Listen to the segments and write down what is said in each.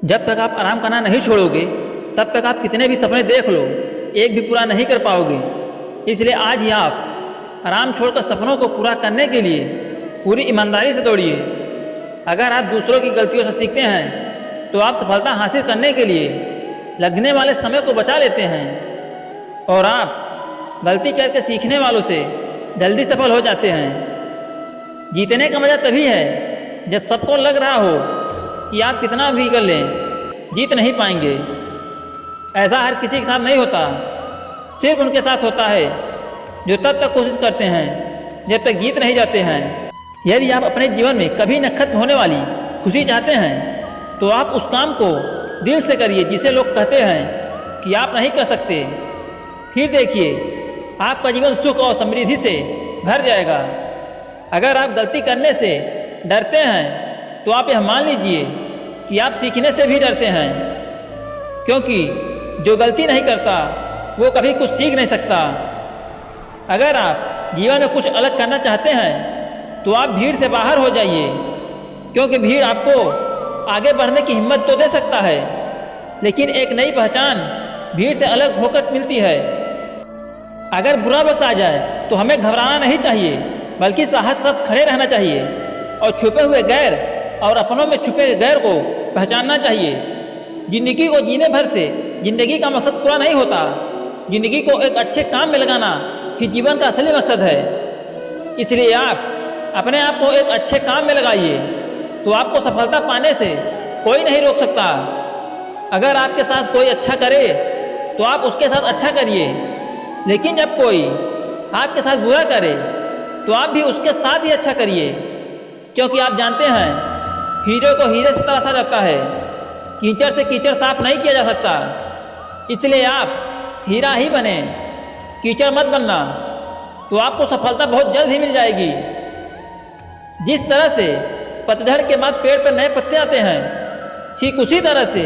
जब तक आप आराम करना नहीं छोड़ोगे तब तक आप कितने भी सपने देख लो, एक भी पूरा नहीं कर पाओगे। इसलिए आज ही आप आराम छोड़कर सपनों को पूरा करने के लिए पूरी ईमानदारी से दौड़िए। अगर आप दूसरों की गलतियों से सीखते हैं तो आप सफलता हासिल करने के लिए लगने वाले समय को बचा लेते हैं, और आप गलती करके सीखने वालों से जल्दी सफल हो जाते हैं। जीतने का मज़ा तभी है जब सबको लग रहा हो कि आप कितना भी कर लें, जीत नहीं पाएंगे। ऐसा हर किसी के साथ नहीं होता, सिर्फ उनके साथ होता है जो तब तक कोशिश करते हैं जब तक जीत नहीं जाते हैं। यदि आप अपने जीवन में कभी न खत्म होने वाली खुशी चाहते हैं तो आप उस काम को दिल से करिए जिसे लोग कहते हैं कि आप नहीं कर सकते। फिर देखिए आपका जीवन सुख और समृद्धि से भर जाएगा। अगर आप गलती करने से डरते हैं तो आप यह मान लीजिए कि आप सीखने से भी डरते हैं, क्योंकि जो गलती नहीं करता वो कभी कुछ सीख नहीं सकता। अगर आप जीवन में कुछ अलग करना चाहते हैं तो आप भीड़ से बाहर हो जाइए, क्योंकि भीड़ आपको आगे बढ़ने की हिम्मत तो दे सकता है, लेकिन एक नई पहचान भीड़ से अलग होकर मिलती है। अगर बुरा वक्त आ जाए तो हमें घबराना नहीं चाहिए, बल्कि साहस के साथ खड़े रहना चाहिए और छुपे हुए गैर और अपनों में छुपे गैर को पहचानना चाहिए। जिंदगी को जीने भर से जिंदगी का मकसद पूरा नहीं होता। जिंदगी को एक अच्छे काम में लगाना ही जीवन का असली मकसद है। इसलिए आप अपने आप को एक अच्छे काम में लगाइए तो आपको सफलता पाने से कोई नहीं रोक सकता। अगर आपके साथ कोई अच्छा करे तो आप उसके साथ अच्छा करिए, लेकिन जब कोई आपके साथ बुरा करे तो आप भी उसके साथ ही अच्छा करिए, क्योंकि आप जानते हैं हीरे को हीरे से तराशा जाता है, कीचड़ से कीचड़ साफ नहीं किया जा सकता। इसलिए आप हीरा ही बने, कीचड़ मत बनना, तो आपको सफलता बहुत जल्द ही मिल जाएगी। जिस तरह से पतझड़ के बाद पेड़ पर नए पत्ते आते हैं, ठीक उसी तरह से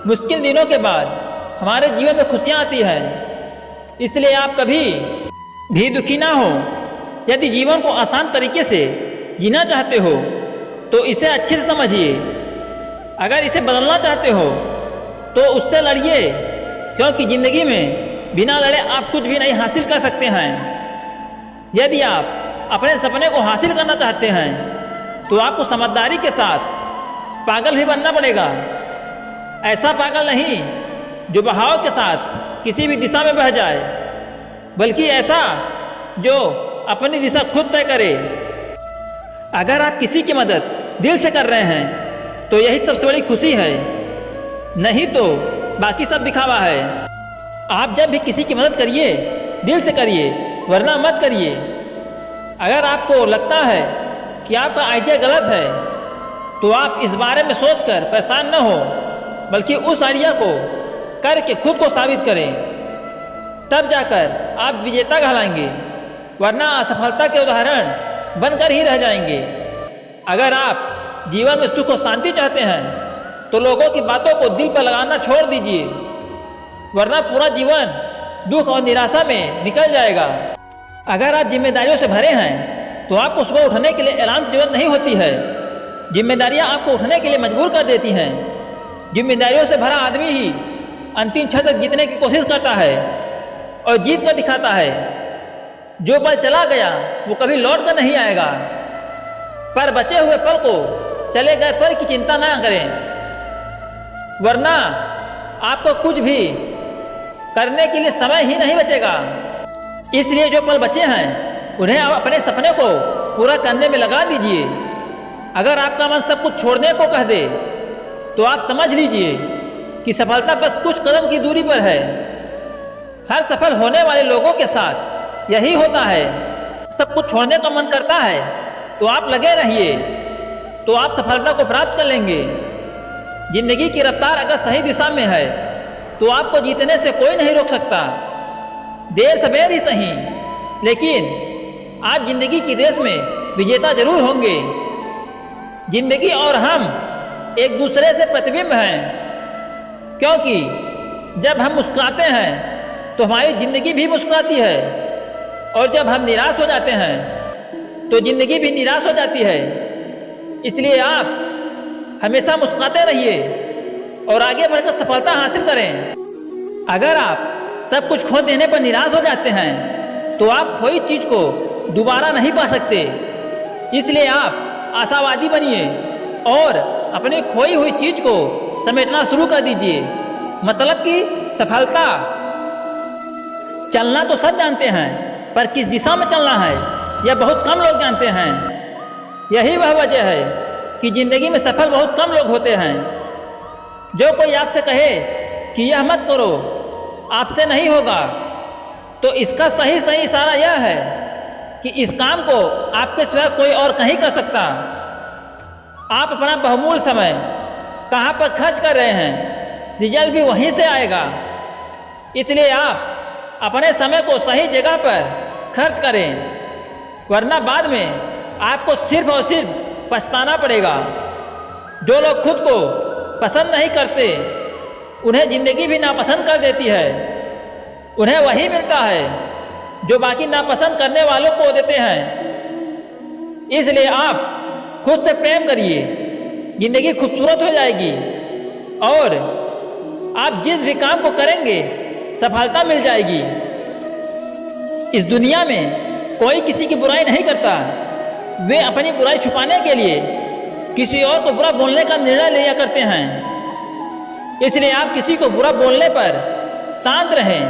मुश्किल दिनों के बाद हमारे जीवन में खुशियाँ आती हैं। इसलिए आप कभी भी दुखी ना हो। यदि जीवन को आसान तरीके से जीना चाहते हो तो इसे अच्छे से समझिए। अगर इसे बदलना चाहते हो तो उससे लड़िए, क्योंकि ज़िंदगी में बिना लड़े आप कुछ भी नहीं हासिल कर सकते हैं। यदि आप अपने सपने को हासिल करना चाहते हैं तो आपको समझदारी के साथ पागल भी बनना पड़ेगा। ऐसा पागल नहीं जो बहाव के साथ किसी भी दिशा में बह जाए, बल्कि ऐसा जो अपनी दिशा खुद तय करे। अगर आप किसी की मदद दिल से कर रहे हैं तो यही सबसे बड़ी खुशी है, नहीं तो बाकी सब दिखावा है। आप जब भी किसी की मदद करिए दिल से करिए, वरना मत करिए। अगर आपको लगता है कि आपका आइडिया गलत है तो आप इस बारे में सोचकर परेशान न हो, बल्कि उस आइडिया को करके खुद को साबित करें। तब जाकर आप विजेता कहलाएंगे, वरना असफलता के उदाहरण बनकर ही रह जाएंगे। अगर आप जीवन में सुख और शांति चाहते हैं तो लोगों की बातों को दिल पर लगाना छोड़ दीजिए, वरना पूरा जीवन दुख और निराशा में निकल जाएगा। अगर आप जिम्मेदारियों से भरे हैं तो आपको सुबह उठने के लिए अलार्म की जरूरत नहीं होती है। जिम्मेदारियां आपको उठने के लिए मजबूर कर देती हैं। जिम्मेदारियों से भरा आदमी ही अंतिम क्षण तक जीतने की कोशिश करता है और जीत कर दिखाता है। जो पल चला गया वो कभी लौट कर नहीं आएगा, पर बचे हुए पल को चले गए पल की चिंता ना करें, वरना आपको कुछ भी करने के लिए समय ही नहीं बचेगा। इसलिए जो पल बचे हैं उन्हें आप अपने सपने को पूरा करने में लगा दीजिए। अगर आपका मन सब कुछ छोड़ने को कह दे तो आप समझ लीजिए कि सफलता बस कुछ कदम की दूरी पर है। हर सफल होने वाले लोगों के साथ यही होता है। सब कुछ छोड़ने का मन करता है तो आप लगे रहिए, तो आप सफलता को प्राप्त कर लेंगे। जिंदगी की रफ्तार अगर सही दिशा में है तो आपको जीतने से कोई नहीं रोक सकता। देर सवेर ही सही, लेकिन आज जिंदगी की रेस में विजेता जरूर होंगे। जिंदगी और हम एक दूसरे से प्रतिबिंब हैं, क्योंकि जब हम मुस्कुराते हैं तो हमारी जिंदगी भी मुस्कुराती है, और जब हम निराश हो जाते हैं तो जिंदगी भी निराश हो जाती है। इसलिए आप हमेशा मुस्कुराते रहिए और आगे बढ़कर सफलता हासिल करें। अगर आप सब कुछ खो देने पर निराश हो जाते हैं तो आप खोई चीज को दोबारा नहीं पा सकते। इसलिए आप आशावादी बनिए और अपनी खोई हुई चीज को समेटना शुरू कर दीजिए। मतलब कि सफलता। चलना तो सब जानते हैं, पर किस दिशा में चलना है यह बहुत कम लोग जानते हैं। यही वह वजह है कि जिंदगी में सफल बहुत कम लोग होते हैं। जो कोई आपसे कहे कि यह मत करो, आपसे नहीं होगा, तो इसका सही इशारा यह है कि इस काम को आपके सिवा कोई और नहीं कर सकता। आप अपना बहुमूल्य समय कहाँ पर खर्च कर रहे हैं, रिजल्ट भी वहीं से आएगा। इसलिए आप अपने समय को सही जगह पर खर्च करें, वरना बाद में आपको सिर्फ और सिर्फ पछताना पड़ेगा। जो लोग खुद को पसंद नहीं करते उन्हें जिंदगी भी नापसंद कर देती है। उन्हें वही मिलता है जो बाकी नापसंद करने वालों को देते हैं। इसलिए आप खुद से प्रेम करिए, जिंदगी खूबसूरत हो जाएगी और आप जिस भी काम को करेंगे सफलता मिल जाएगी। इस दुनिया में कोई किसी की बुराई नहीं करता। वे अपनी बुराई छुपाने के लिए किसी और को बुरा बोलने का निर्णय लिया करते हैं। इसलिए आप किसी को बुरा बोलने पर शांत रहें।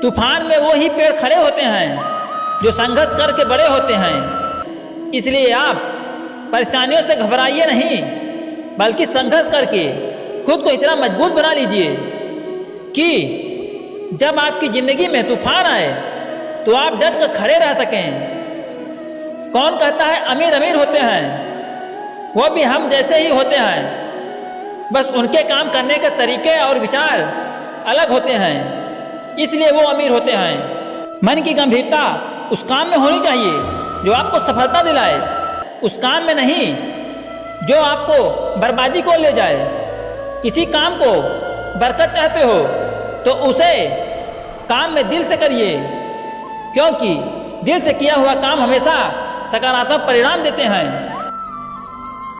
तूफान में वो ही पेड़ खड़े होते हैं जो संघर्ष करके बड़े होते हैं। इसलिए आप परेशानियों से घबराइए नहीं, बल्कि संघर्ष करके खुद को इतना मजबूत बना लीजिए कि जब आपकी जिंदगी में तूफान आए तो आप डट कर खड़े रह सकें। कौन कहता है अमीर अमीर होते हैं? वो भी हम जैसे ही होते हैं, बस उनके काम करने के तरीके और विचार अलग होते हैं, इसलिए वो अमीर होते हैं। मन की गंभीरता उस काम में होनी चाहिए जो आपको सफलता दिलाए, उस काम में नहीं जो आपको बर्बादी को ले जाए। किसी काम को बरकत चाहते हो तो उसे काम में दिल से करिए, क्योंकि दिल से किया हुआ काम हमेशा सकारात्मक परिणाम देते हैं।